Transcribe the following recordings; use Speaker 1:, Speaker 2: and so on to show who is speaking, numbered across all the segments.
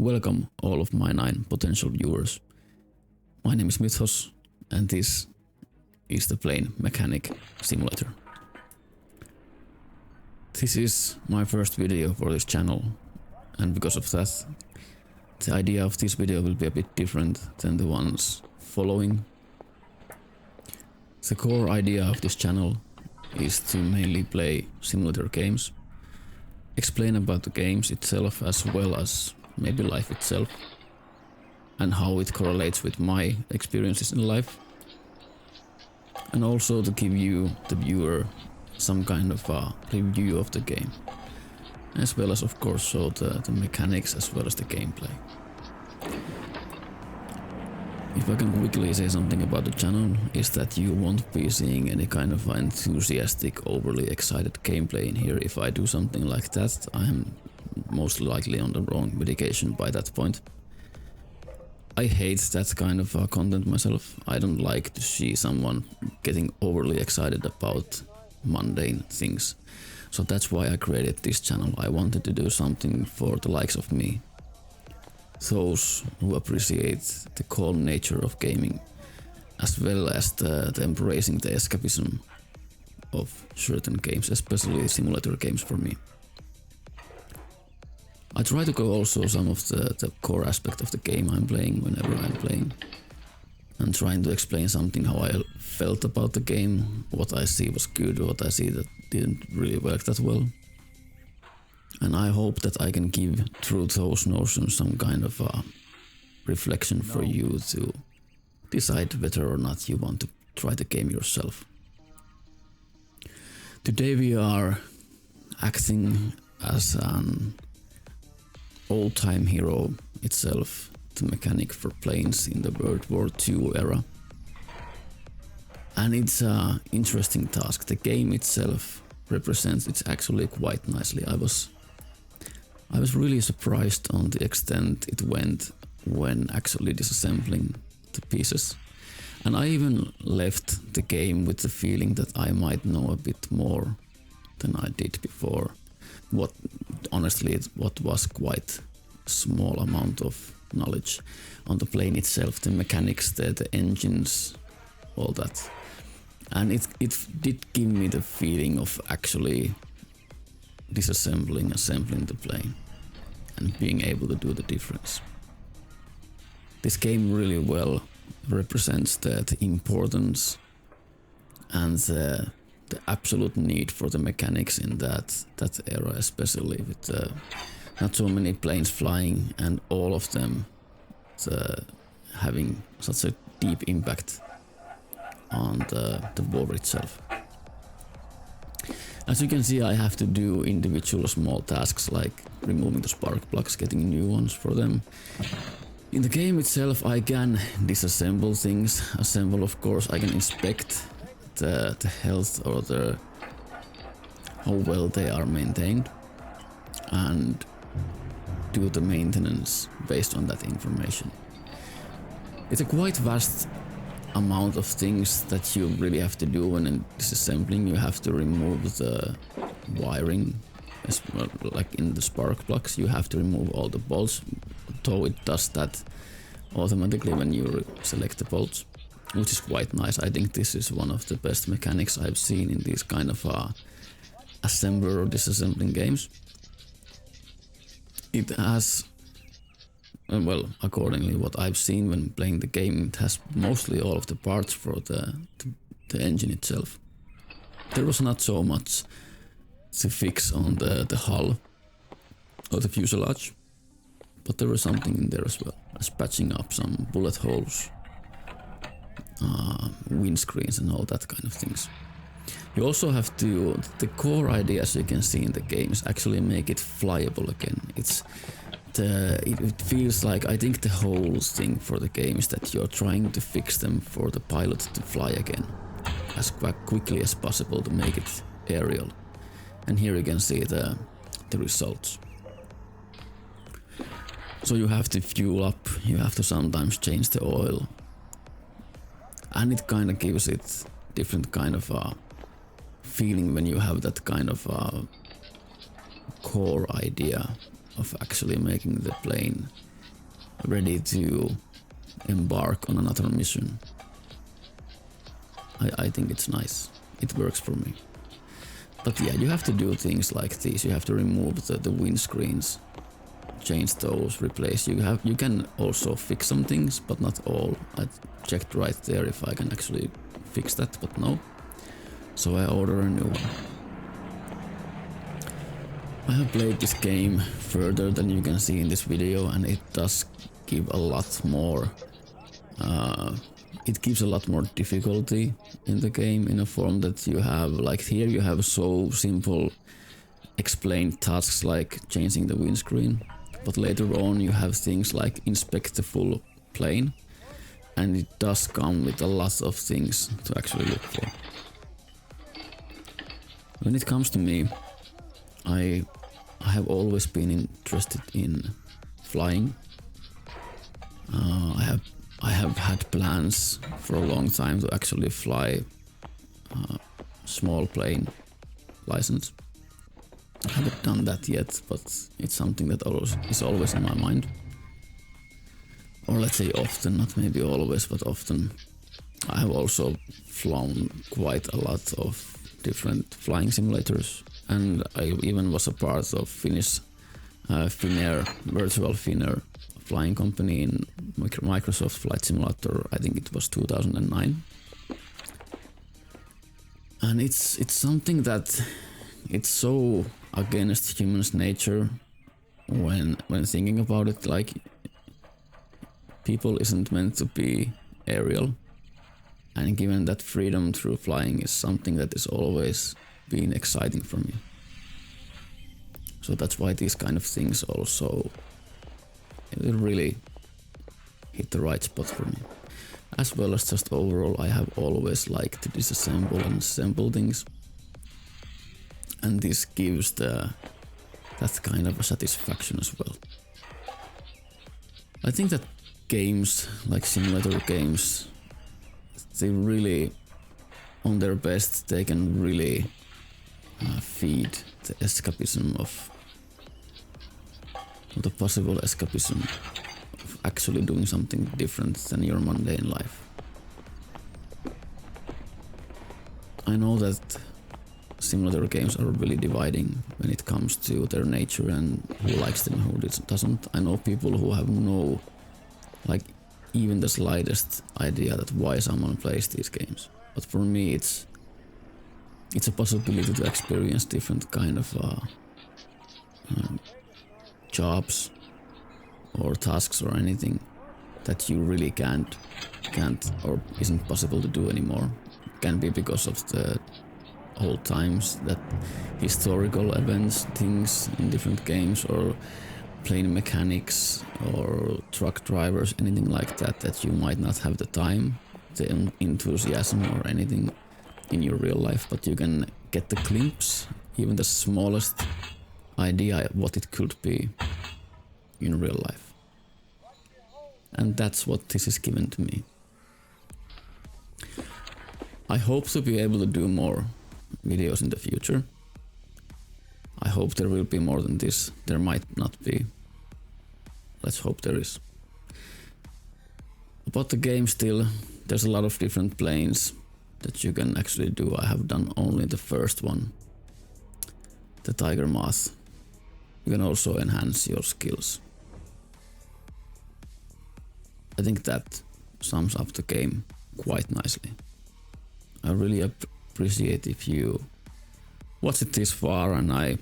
Speaker 1: Welcome all of my 9 potential viewers. My name is Mythos and this is the Plane Mechanic Simulator. This is my first video for this channel, and because of that, the idea of this video will be a bit different than the ones following. The core idea of this channel is to mainly play simulator games, explain about the games itself as well as maybe life itself, and how it correlates with my experiences in life, and also to give you, the viewer, some kind of a review of the game, as well as of course show the mechanics as well as the gameplay. If I can quickly say something about the channel, is that you won't be seeing any kind of enthusiastic, overly excited gameplay in here. If I do something like that, I'm most likely on the wrong medication by that point. I hate that kind of content myself. I don't like to see someone getting overly excited about mundane things. So that's why I created this channel. I wanted to do something for the likes of me. Those who appreciate the calm nature of gaming, as well as the embracing the escapism of certain games, especially simulator games for me. I try to go also some of the core aspect of the game I'm playing whenever I'm playing, and trying to explain something how I felt about the game, what I see was good, what I see that didn't really work that well. And I hope that I can give through those notions some kind of a reflection for you to decide whether or not you want to try the game yourself. Today we are acting as an old-time hero itself, the mechanic for planes in the World War II era. And it's an interesting task. The game itself represents it actually quite nicely. I was really surprised on the extent it went when actually disassembling the pieces. And I even left the game with the feeling that I might know a bit more than I did before. What was quite small amount of knowledge on the plane itself, the mechanics, the engines, all that. And it did give me the feeling of actually disassembling, assembling the plane, and being able to do the difference. This game really well represents the importance and the absolute need for the mechanics in that era, especially with not so many planes flying and all of them having such a deep impact on the war itself. As you can see, I have to do individual small tasks like removing the spark plugs, getting new ones for them. In the game itself I can disassemble things, assemble of course, I can inspect the health or how well they are maintained, and do the maintenance based on that information. It's a quite vast amount of things that you really have to do when disassembling. You have to remove the wiring, as well, like in the spark plugs. You have to remove all the bolts, though it does that automatically when you select the bolts, which is quite nice. I think this is one of the best mechanics I've seen in these kind of assembler or disassembling games. It has, well, accordingly what I've seen when playing the game, it has mostly all of the parts for the engine itself. There was not so much to fix on the hull or the fuselage, but there was something in there as well, as patching up some bullet holes, windscreens and all that kind of things. You also have to, the core idea, as you can see in the game, is actually make it flyable again. It feels like, I think the whole thing for the game is that you're trying to fix them for the pilot to fly again as quickly as possible to make it aerial. And here you can see the results. So you have to fuel up, you have to sometimes change the oil, and it kind of gives it different kind of feeling when you have that kind of core idea of actually making the plane ready to embark on another mission. I think it's nice. It works for me. But yeah, you have to do things like this. You have to remove the windscreens, change those, replace. You can also fix some things, but not all. I checked right there if I can actually fix that, but no. So I order a new one. I have played this game further than you can see in this video, and it does give a lot more. It gives a lot more difficulty in the game in a form that you have, like here you have so simple explained tasks like changing the windscreen, but later on you have things like inspect the full plane, and it does come with a lot of things to actually look for. When it comes to me, I have always been interested in flying. I have had plans for a long time to actually fly a small plane license. I haven't done that yet, but it's something that is always in my mind. Or let's say often, not maybe always, but often. I have also flown quite a lot of different flying simulators, and I even was a part of Finnish Finnair, virtual Finnair flying company in Microsoft Flight Simulator. I think it was 2009. And it's something that it's so against human's nature when thinking about it. Like, people isn't meant to be aerial, and given that freedom through flying is something that is always been exciting for me. So that's why these kind of things also really hit the right spot for me. As well as just overall, I have always liked to disassemble and assemble things, and this gives that kind of a satisfaction as well. I think that games, like simulator games, they really, on their best, they can really feed the escapism of the possible escapism of actually doing something different than your mundane life. I know that simulator games are really dividing when it comes to their nature and who likes them and who doesn't. I know people who have no, like, even the slightest idea that why someone plays these games. But for me, it's a possibility to experience different kind of jobs or tasks or anything that you really can't or isn't possible to do anymore. It can be because of the old times, that historical events, things in different games, or plane mechanics or truck drivers, anything like that you might not have the time, the enthusiasm or anything in your real life, but you can get the glimpse, even the smallest idea what it could be in real life. And that's what this is given to me. I hope to be able to do more videos in the future. I hope there will be more than this. There might not be. Let's hope there is. About the game still, there's a lot of different planes that you can actually do. I have done only the first one, the Tiger Moth. You can also enhance your skills. I think that sums up the game quite nicely. I really appreciate if you watch it this far, and I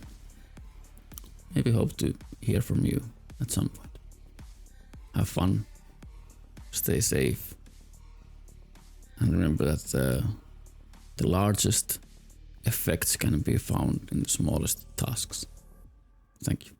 Speaker 1: maybe hope to hear from you at some point. Have fun, stay safe, and remember that the largest effects can be found in the smallest tasks. Thank you.